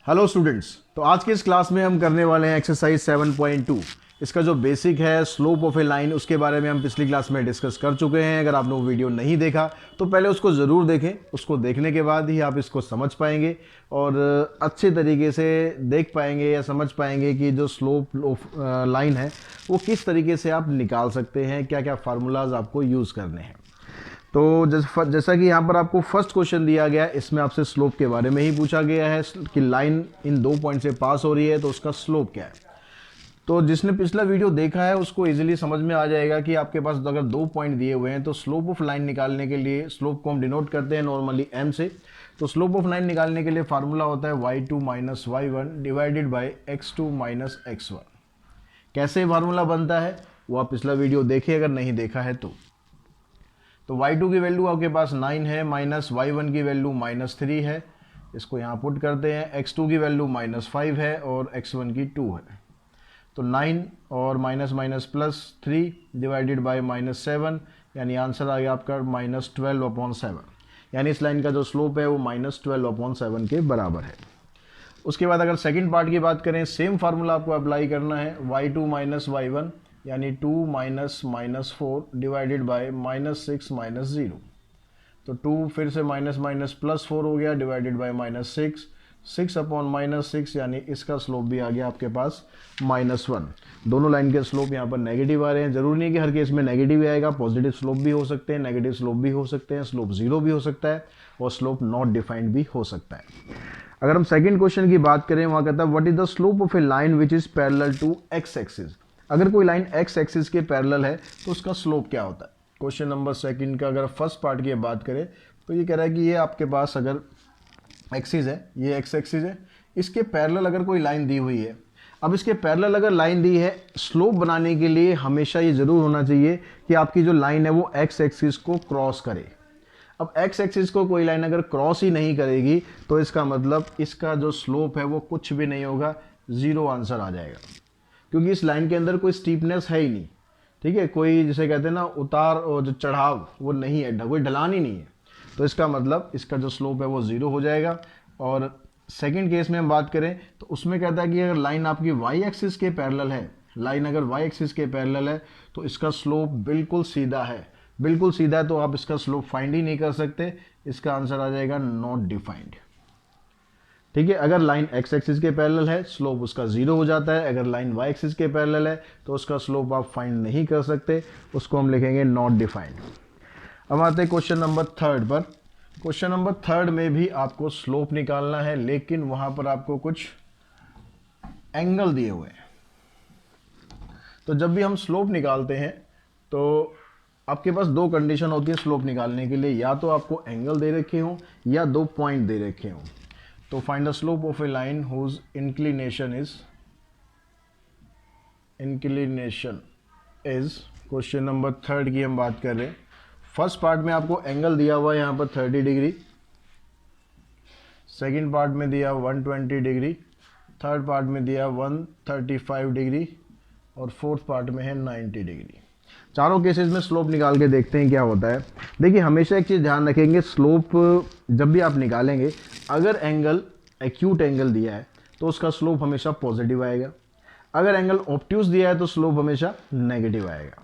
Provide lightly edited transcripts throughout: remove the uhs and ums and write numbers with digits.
Hello students, तो आज की इस क्लास में हम करने वाले हैं एक्सरसाइज 7.2। इसका जो बेसिक है स्लोप ऑफ ए लाइन, उसके बारे में हम पिछली क्लास में डिस्कस कर चुके हैं। अगर आपने वो वीडियो नहीं देखा तो पहले उसको ज़रूर देखें। उसको देखने के बाद ही आप इसको समझ पाएंगे और अच्छे तरीके से देख पाएंगे या समझ पाएंगे कि जो स्लोप ऑफ लाइन है वो किस तरीके से आप निकाल सकते हैं, क्या क्या फार्मूलाज आपको यूज़ करने हैं। तो जैसा कि यहाँ पर आपको फर्स्ट क्वेश्चन दिया गया है, इसमें आपसे स्लोप के बारे में ही पूछा गया है कि लाइन इन 2 पॉइंट से पास हो रही है तो उसका स्लोप क्या है। तो जिसने पिछला वीडियो देखा है उसको इजीली समझ में आ जाएगा कि आपके पास अगर 2 पॉइंट दिए हुए हैं तो स्लोप ऑफ लाइन निकालने के लिए स्लोप को हम डिनोट करते हैं नॉर्मली एम से। तो स्लोप ऑफ लाइन निकालने के लिए फार्मूला होता है y2 minus y1 divided by x2 minus x1। कैसे फार्मूला बनता है वो आप पिछला वीडियो देखिए अगर नहीं देखा है तो y2 की वैल्यू आपके पास 9 है, माइनस y1 की वैल्यू -3 है। इसको यहाँ पुट करते हैं। x2 की वैल्यू -5 है और x1 की 2 है। तो 9 और minus minus plus 3 divided by -7, यानी आंसर आ गया आपका -12/7। यानी इस लाइन का जो स्लोप है वो -12/7 के बराबर है। उसके बाद अगर सेकंड पार्ट की बात करें, सेम फार्मूला आपको अप्लाई करना है। y2 माइनस y1 यानी 2 माइनस -4 डिवाइडेड बाय -6 -0। तो 2 फिर से माइनस माइनस +4 हो गया डिवाइडेड बाय -6, 6/-6 यानी इसका स्लोप भी आ गया आपके पास -1। दोनों लाइन के स्लोप यहाँ पर नेगेटिव आ रहे हैं। जरूरी नहीं कि हर केस में नेगेटिव ही आएगा, पॉजिटिव स्लोप भी हो सकते हैं, नेगेटिव स्लोप भी हो सकते हैं, स्लोप 0 भी हो सकता है और स्लोप नॉट डिफाइंड भी हो सकता है। अगर हम सेकंड क्वेश्चन की बात करें, वहाँ कहता है what is the slope of a line which is parallel to X axis. अगर कोई लाइन एक्स एक्सिस के पैरेलल है तो उसका स्लोप क्या होता है। क्वेश्चन नंबर सेकंड का अगर फर्स्ट पार्ट की बात करें तो ये कह रहा है कि ये आपके पास अगर एक्सिस है, ये एक्स एक्सिस है, इसके पैरेलल अगर कोई लाइन दी हुई है। अब इसके पैरेलल अगर लाइन दी है, स्लोप बनाने के लिए हमेशा ये जरूर होना चाहिए कि आपकी जो लाइन है वो एक्स एक्सिस को क्रॉस करे। अब एक्स एक्सिस को कोई लाइन अगर क्रॉस ही नहीं करेगी तो इसका मतलब इसका जो स्लोप है वो कुछ भी नहीं होगा, 0 आंसर आ जाएगा। क्योंकि इस लाइन के अंदर कोई स्टीपनेस है ही नहीं, ठीक है, कोई जिसे कहते हैं ना उतार और जो चढ़ाव वो नहीं है, कोई ढलान ही नहीं है। तो इसका मतलब इसका जो स्लोप है वो 0 हो जाएगा। और सेकंड केस में हम बात करें तो उसमें कहता है कि अगर लाइन आपकी वाई एक्सिस के पैरेलल है, लाइन अगर वाई एक्सिस के पैरेलल है तो इसका स्लोप बिल्कुल सीधा है। बिल्कुल सीधा है तो आप इसका स्लोप फाइंड ही नहीं कर सकते। इसका आंसर आ जाएगा नॉट डिफाइंड। ठीक है, अगर लाइन एक्स एक्सिस के पैरेलल है स्लोप उसका 0 हो जाता है। अगर लाइन वाई एक्सिस के पैरेलल है तो उसका स्लोप आप फाइंड नहीं कर सकते, उसको हम लिखेंगे नॉट डिफाइंड। अब आते हैं क्वेश्चन नंबर थर्ड पर। क्वेश्चन नंबर थर्ड में भी आपको स्लोप निकालना है, लेकिन वहां पर आपको कुछ एंगल दिए हुए हैं। तो जब भी हम स्लोप निकालते हैं तो आपके पास 2 कंडीशन होती है स्लोप निकालने के लिए, या तो आपको एंगल दे रखे हों या 2 पॉइंट दे रखे हों। तो find the slope of a line whose inclination is question number third की हम बात कर रहे हैं। फर्स्ट पार्ट में आपको एंगल दिया हुआ है यहाँ पर 30 डिग्री, सेकंड पार्ट में दिया 120 डिग्री, थर्ड पार्ट में दिया 135 डिग्री और फोर्थ पार्ट में है 90 डिग्री। चारों केसेस में स्लोप निकाल के देखते हैं क्या होता है। देखिए, हमेशा एक चीज़ ध्यान रखेंगे, स्लोप जब भी आप निकालेंगे अगर एंगल एक्यूट एंगल दिया है तो उसका स्लोप हमेशा पॉजिटिव आएगा। अगर एंगल ऑब्ट्यूज दिया है तो स्लोप हमेशा नेगेटिव आएगा।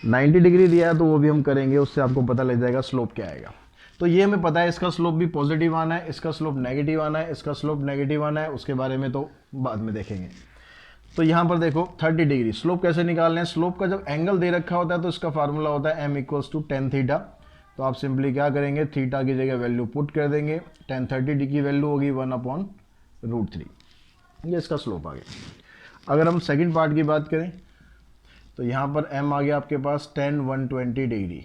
90 डिग्री दिया है तो वो भी हम करेंगे, उससे आपको पता लग जाएगा स्लोप क्या आएगा। तो ये हमें पता है इसका स्लोप भी पॉजिटिव आना है, इसका स्लोप नेगेटिव आना है, इसका स्लोप नेगेटिव आना है, उसके बारे में तो बाद में देखेंगे। तो यहाँ पर देखो 30 डिग्री स्लोप कैसे निकालना है। स्लोप का जब एंगल दे रखा होता है तो इसका फार्मूला होता है m = tan थीटा। तो आप सिंपली क्या करेंगे, थीटा की जगह वैल्यू पुट कर देंगे। tan 30 की वैल्यू होगी 1/√3। ये इसका स्लोप आ गया। अगर हम सेकंड पार्ट की बात करें तो यहाँ पर m आ गया आपके पास tan 120 डिग्री।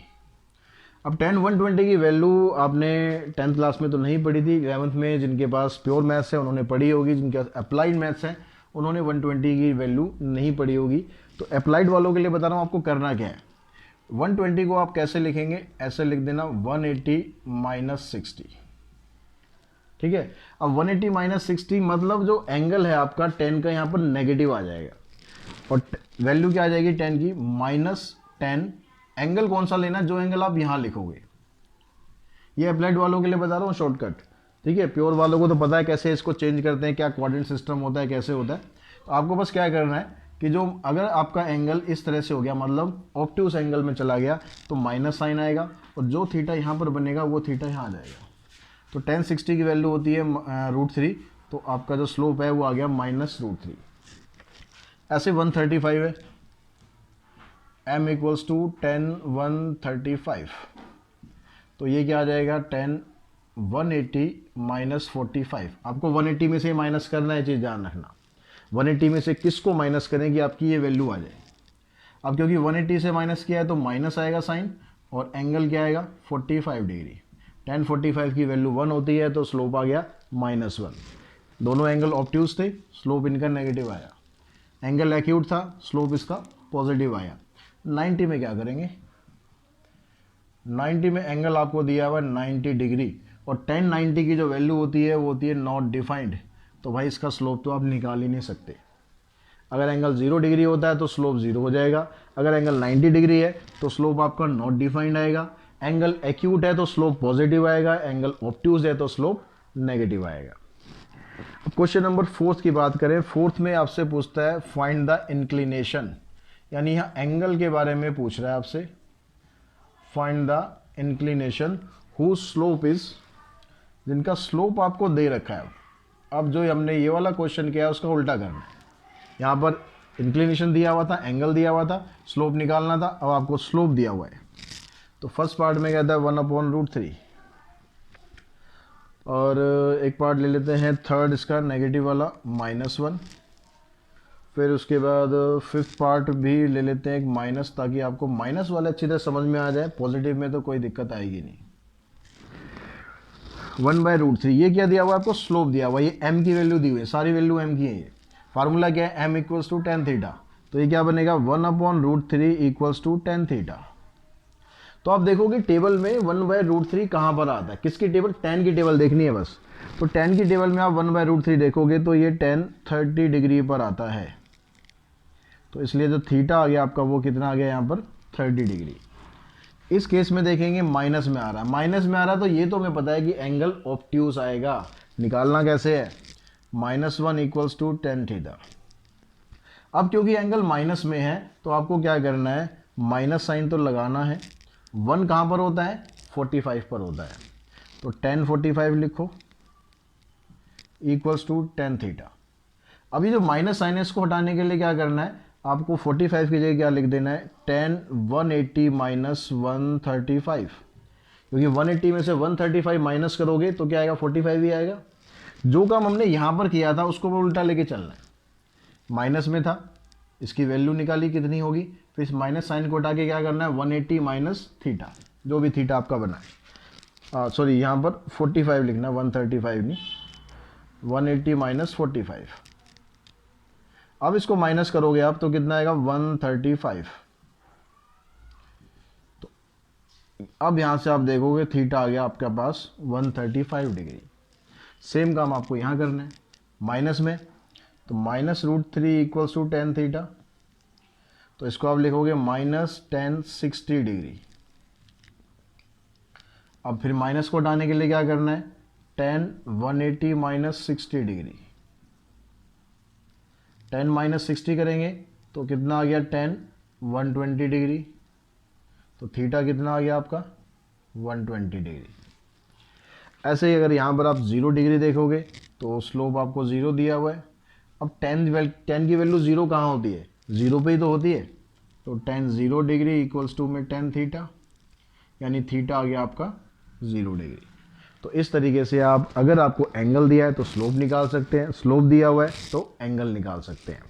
अब tan 120 की वैल्यू आपने 10th क्लास में तो नहीं पढ़ी थी, 11th में जिनके पास प्योर मैथ्स है उन्होंने पढ़ी होगी, जिनके पास अप्लाइड मैथ्स है उन्होंने 120 की वैल्यू नहीं पढ़ी होगी। तो अप्लाइड वालों के लिए बता रहा हूँ आपको करना क्या है। 120 को आप कैसे लिखेंगे, ऐसे लिख देना 180 - 60। ठीक है, अब 180 - 60 मतलब जो एंगल है आपका 10 का यहाँ पर नेगेटिव आ जाएगा और वैल्यू क्या आ जाएगी 10 की -10। एंगल कौन सा लेना, जो एंगल आप यहाँ लिखोगे। ये अप्लाइड वालों के लिए बता रहा हूँ शॉर्टकट। ठीक है, प्योर वालों को तो पता है कैसे इसको चेंज करते हैं, क्या कोऑर्डिनेट सिस्टम होता है, कैसे होता है। तो आपको बस क्या करना है कि जो अगर आपका एंगल इस तरह से हो गया, मतलब ऑब्ट्यूस एंगल में चला गया, तो माइनस साइन आएगा और जो थीटा यहाँ पर बनेगा वो थीटा यहाँ आ जाएगा। तो tan 60 की वैल्यू होती है √3, तो आपका जो स्लोप है वो आ गया -√3। ऐसे 135 है, m इक्वल्स टू tan 135, तो ये क्या आ जाएगा tan 180 -45। आपको 180 में से माइनस करना है, चीज़ ध्यान रखना। 180 में से किसको माइनस करें कि आपकी ये वैल्यू आ जाए। अब क्योंकि 180 से माइनस किया है तो माइनस आएगा साइन, और एंगल क्या आएगा 45 डिग्री। tan 45 की वैल्यू 1 होती है तो स्लोप आ गया -1। दोनों एंगल ऑब्ट्यूज थे, स्लोप इनका नेगेटिव आया। एंगल एक्यूट था, स्लोप इसका पॉजिटिव आया। 90 में क्या करेंगे, 90 में एंगल आपको दिया हुआ 90 डिग्री, और tan 90 की जो वैल्यू होती है वो होती है नॉट डिफाइंड। तो भाई इसका स्लोप तो आप निकाल ही नहीं सकते। अगर एंगल 0 डिग्री होता है तो स्लोप 0 हो जाएगा, अगर एंगल 90 डिग्री है तो स्लोप आपका नॉट डिफाइंड आएगा। एंगल एक्यूट है तो स्लोप पॉजिटिव आएगा, एंगल ऑब्ट्यूज है तो स्लोप नेगेटिव आएगा। अब क्वेश्चन नंबर 4 की बात करें। 4 में आपसे पूछता है फाइंड द इंक्लिनेशन, यानी यहाँ एंगल के बारे में पूछ रहा है आपसे। Find the inclination who slope is, जिनका स्लोप आपको दे रखा है। अब जो हमने ये वाला क्वेश्चन किया है उसका उल्टा करना है। यहाँ पर इंक्लिनेशन दिया हुआ था, एंगल दिया हुआ था, स्लोप निकालना था, अब आपको स्लोप दिया हुआ है। तो फर्स्ट पार्ट में कहता है 1/√3, और एक पार्ट ले लेते हैं थर्ड इसका नेगेटिव वाला -1। फिर उसके बाद फिफ्थ पार्ट भी ले लेते हैं एक माइनस, ताकि आपको माइनस वाले अच्छी तरह समझ में आ जाए। पॉजिटिव में तो कोई दिक्कत आएगी नहीं। 1/√3 ये क्या दिया हुआ है आपको, स्लोप दिया हुआ है। ये m की वैल्यू दी हुई है, सारी वैल्यू m की है। ये फार्मूला क्या है, m equals to tan theta. तो ये क्या बनेगा 1/√3 इक्वल्स टू tan थीटा। तो आप देखोगे टेबल में 1/√3 कहाँ पर आता है, किसकी टेबल, tan की टेबल देखनी है बस। तो tan की टेबल में आप 1/√3 देखोगे तो ये tan 30 डिग्री पर आता है। तो इसलिए जो थीटा आ गया आपका वो कितना आ गया यहाँ पर 30 डिग्री। इस केस में देखेंगे माइनस में आ रहा है, माइनस में आ रहा है तो ये तो हमें पता है कि एंगल ऑब्ट्यूज आएगा। निकालना कैसे है, -1 इक्वल्स टू tan थीटा। अब क्योंकि एंगल माइनस में है तो आपको क्या करना है, माइनस साइन तो लगाना है। 1 कहाँ पर होता है, 45 पर होता है। तो tan 45 लिखो इक्वल्स टू tan थीटा। अभी जो माइनस साइन है इसको हटाने के लिए क्या करना है, आपको 45 की जगह क्या लिख देना है, tan 180 -135। क्योंकि 180 में से 135 माइनस करोगे तो क्या आएगा, 45 ही आएगा। जो काम हमने यहाँ पर किया था उसको उल्टा लेके चलना है। माइनस में था, इसकी वैल्यू निकाली कितनी होगी, फिर इस माइनस साइन को हटा के क्या करना है 180 माइनस थीटा, जो भी थीटा आपका बना है। सॉरी यहाँ पर 45 लिखना, 135 नहीं, 180 माइनस 45। अब इसको माइनस करोगे आप तो कितना आएगा 135। तो अब यहां से आप देखोगे थीटा आ गया आपके पास 135 डिग्री। सेम काम आपको यहां करना है माइनस में, तो -√3 इक्वल्स टू tan थीटा। तो इसको आप लिखोगे -tan 60 डिग्री। अब फिर माइनस को हटाने के लिए क्या करना है, tan 180 माइनस 60 डिग्री। tan -60 करेंगे तो कितना आ गया tan 120 डिग्री। तो थीटा कितना आ गया आपका 120 डिग्री। ऐसे ही अगर यहाँ पर आप 0 डिग्री देखोगे तो स्लोप आपको 0 दिया हुआ है। अब tan की वैल्यू 0 कहाँ होती है, 0 पे ही तो होती है। तो tan 0 डिग्री इक्वल्स टू में tan थीटा, यानी थीटा आ गया आपका 0 डिग्री। तो इस तरीके से आप, अगर आपको एंगल दिया है तो स्लोप निकाल सकते हैं, स्लोप दिया हुआ है तो एंगल निकाल सकते हैं।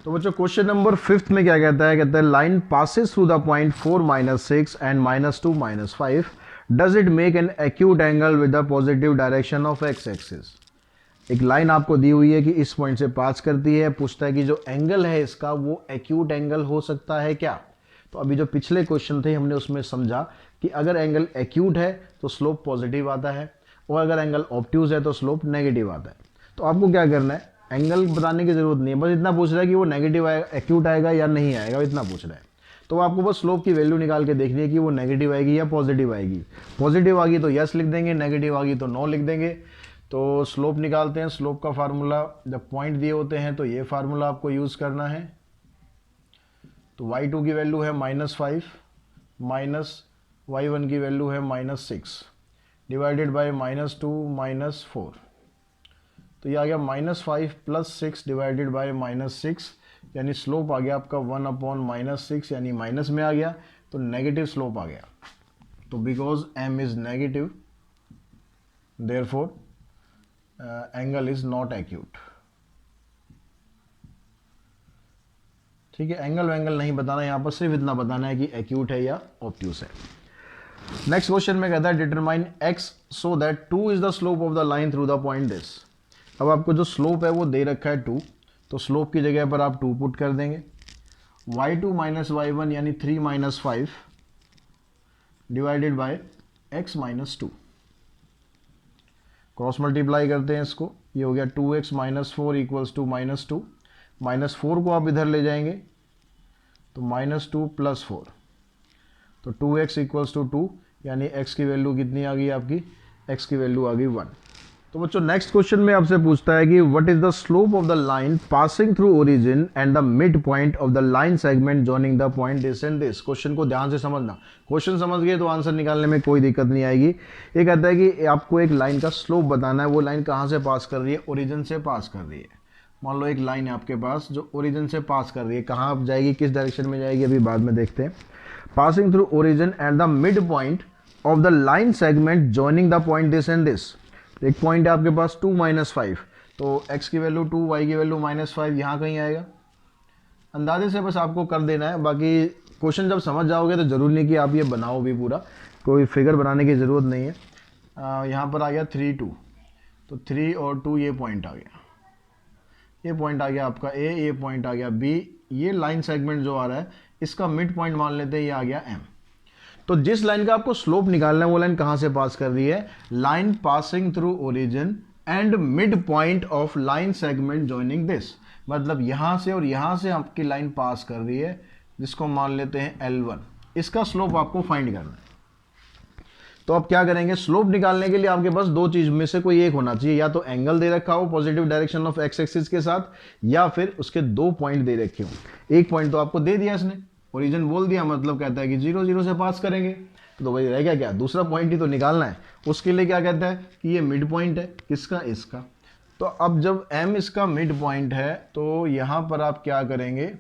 तो बच्चों क्वेश्चन नंबर 5 में क्या कहता है, कहता है line passes through the point 4 -6 and -2 -5 does it make an acute angle with the positive direction of x axis. एक लाइन आपको दी हुई है कि इस पॉइंट से पास करती है, पूछता है कि जो एंगल है इसका वो एक्यूट एंगल हो सकता है क्या। तो अभी जो पिछले क्वेश्चन थे हमने उसमें समझा कि अगर एंगल एक्यूट है तो स्लोप पॉजिटिव आता है, और अगर एंगल ऑब्ट्यूज है तो स्लोप नेगेटिव आता है। तो आपको क्या करना है, एंगल बताने की जरूरत नहीं है, बस इतना पूछ रहा है कि वो नेगेटिव आएगा, एक्यूट आएगा या नहीं आएगा, इतना पूछ रहा है। तो आपको बस स्लोप की वैल्यू निकाल के देखनी है कि वो नेगेटिव आएगी या पॉजिटिव आएगी। पॉजिटिव आ गई तो यस लिख देंगे, नेगेटिव आ गई तो नो लिख देंगे। तो स्लोप निकालते हैं। स्लोप का फार्मूला जब पॉइंट दिए होते हैं तो ये फार्मूला आपको यूज़ करना है। तो y2 की वैल्यू है -5 माइनस y1 की वैल्यू है -6 डिवाइडेड बाय -2 -4। तो ये आ गया -5 + 6 डिवाइडेड बाय -6, यानी स्लोप आ गया आपका 1/-6, यानी माइनस में आ गया, तो नेगेटिव स्लोप आ गया। तो because m is negative therefore angle is not acute. ठीक है, एंगल वैंगल नहीं बताना, यहाँ पर सिर्फ इतना बताना है कि एक्यूट है या ऑब्ट्यूस है। नेक्स्ट क्वेश्चन में कहता है determine x so that 2 is the slope of the line through the point this. अब आपको जो स्लोप है वो दे रखा है 2, तो स्लोप की जगह पर आप 2 पुट कर देंगे। y2 माइनस y1 यानी 3 - 5 divided bye x - 2। Cross multiply करते हैं इसको, ये हो गया 2x - 4 = -2। -4 को आप इधर ले जाएंगे तो -2 + 4, तो 2x = 2, यानी x की वैल्यू कितनी आ गई आपकी, x की वैल्यू आ गई 1। तो बच्चों नेक्स्ट क्वेश्चन में आपसे पूछता है कि what is the slope of the line passing through origin and the mid point of the line segment joining the point this and this. Question को ध्यान से समझना, क्वेश्चन समझ गए तो आंसर निकालने में कोई दिक्कत नहीं आएगी। ये कहता है कि आपको एक लाइन का स्लोप बताना है, वो लाइन कहाँ से पास कर रही है, ओरिजिन से पास कर रही है। मान लो एक लाइन है आपके पास जो ओरिजिन से पास कर रही है, कहाँ आप जाएगी, किस डायरेक्शन में जाएगी, अभी बाद में देखते हैं। Passing through origin and the mid point of the line segment joining the point this and this. एक पॉइंट है आपके पास 2 - 5, तो x की वैल्यू 2, y की वैल्यू -5, यहाँ कहीं आएगा। अंदाजे से बस आपको कर देना है, बाकी क्वेश्चन जब समझ जाओगे तो ज़रूरी नहीं कि आप ये बनाओ भी पूरा, कोई फिगर बनाने की ज़रूरत नहीं है। यहाँ पर आ गया 3 2, तो 3 और 2 ये पॉइंट आ गया, ये पॉइंट आ गया आपका A, ये पॉइंट आ गया B। ये लाइन सेगमेंट जो आ रहा है इसका मिड पॉइंट मान लेते हैं, ये आ गया M। तो जिस लाइन का आपको स्लोप निकालना है वो लाइन कहाँ से पास कर रही है, line passing through origin and mid point of line segment joining this. मतलब यहाँ से और यहाँ से आपकी लाइन पास कर रही है, जिसको मान लेते हैं L1। इसका स्लोप आपको फाइंड करना है। तो आप क्या करेंगे, स्लोप निकालने के लिए आपके पास दो चीज में से कोई एक होना चाहिए, या तो एंगल दे रखा हो positive direction of x axis के साथ, या फिर उसके 2 पॉइंट दे रखे हो। एक पॉइंट तो आपको दे दिया इसने, ओरिजिन बोल दिया, मतलब कहता है कि 0 0 से पास करेंगे, तो भाई रह गया क्या, दूसरा पॉइंट ही तो निकालना है। उसके लिए क्या कहता है कि ये मिड पॉइंट है, किसका, इसका। तो अब जब M इसका मिड पॉइंट है तो यहाँ पर आप क्या करेंगे,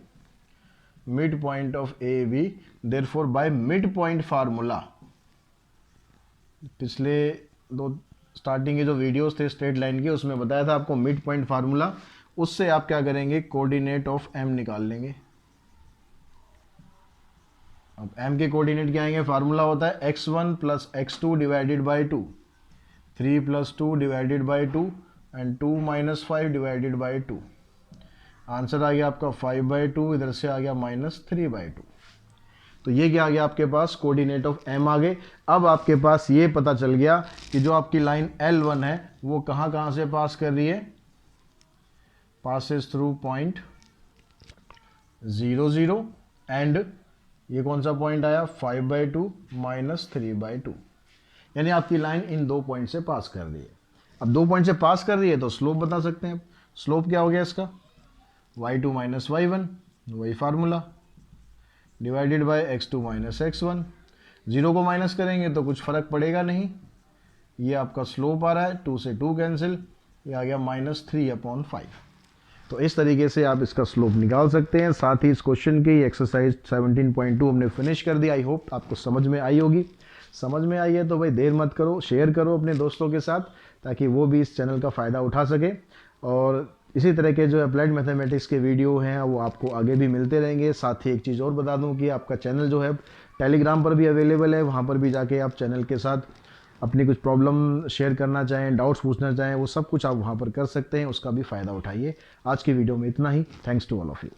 mid point of AB, therefore by mid point formula, पिछले दो स्टार्टिंग के जो वीडियोस थे स्ट्रेट लाइन के, उसमें बताया था आपको मिड पॉइंट फार्मूला, उससे आप क्या करेंगे, कोऑर्डिनेट ऑफ M निकाल लेंगे। अब M के कोऑर्डिनेट क्या आएंगे, फार्मूला होता है x1 + x2 divided by 2, 3 + 2 divided by 2 and 2 - 5 divided by 2। Answer आ गया आपका 5/2, इधर से आ गया -3/2। तो ये क्या आ गया आपके पास, कोऑर्डिनेट ऑफ M आ गए। अब आपके पास ये पता चल गया कि जो आपकी लाइन L1 है वो कहाँ कहाँ से पास कर रही है, पासेस थ्रू पॉइंट 0 0 एंड ये कौन सा पॉइंट आया, 5/2 -3/2। यानी आपकी लाइन इन 2 पॉइंट से पास कर रही है। अब 2 पॉइंट से पास कर रही है तो स्लोप बता सकते हैं। स्लोप क्या हो गया इसका, y2 - y1, वही formula, divided by x2 - x1। 0 को माइनस करेंगे तो कुछ फर्क पड़ेगा नहीं, ये आपका स्लोप आ रहा है, 2 से 2 कैंसिल, ये आ गया -3/5। तो इस तरीके से आप इसका स्लोप निकाल सकते हैं। साथ ही इस क्वेश्चन की एक्सरसाइज 17.2 हमने फिनिश कर दी। आई होप आपको समझ में आई होगी। समझ में आई है तो भाई देर मत करो, शेयर करो अपने दोस्तों के साथ, ताकि वो भी इस चैनल का फ़ायदा उठा सके। और इसी तरह के जो अप्लाइड मैथमेटिक्स के वीडियो हैं वो आपको आगे भी मिलते रहेंगे। साथ ही एक चीज़ और बता दूं कि आपका चैनल जो है टेलीग्राम पर भी अवेलेबल है, वहाँ पर भी जाके आप चैनल के साथ अपनी कुछ प्रॉब्लम शेयर करना चाहें, डाउट्स पूछना चाहें, वो सब कुछ आप वहाँ पर कर सकते हैं, उसका भी फ़ायदा उठाइए। आज की वीडियो में इतना ही। Thanks to all of you.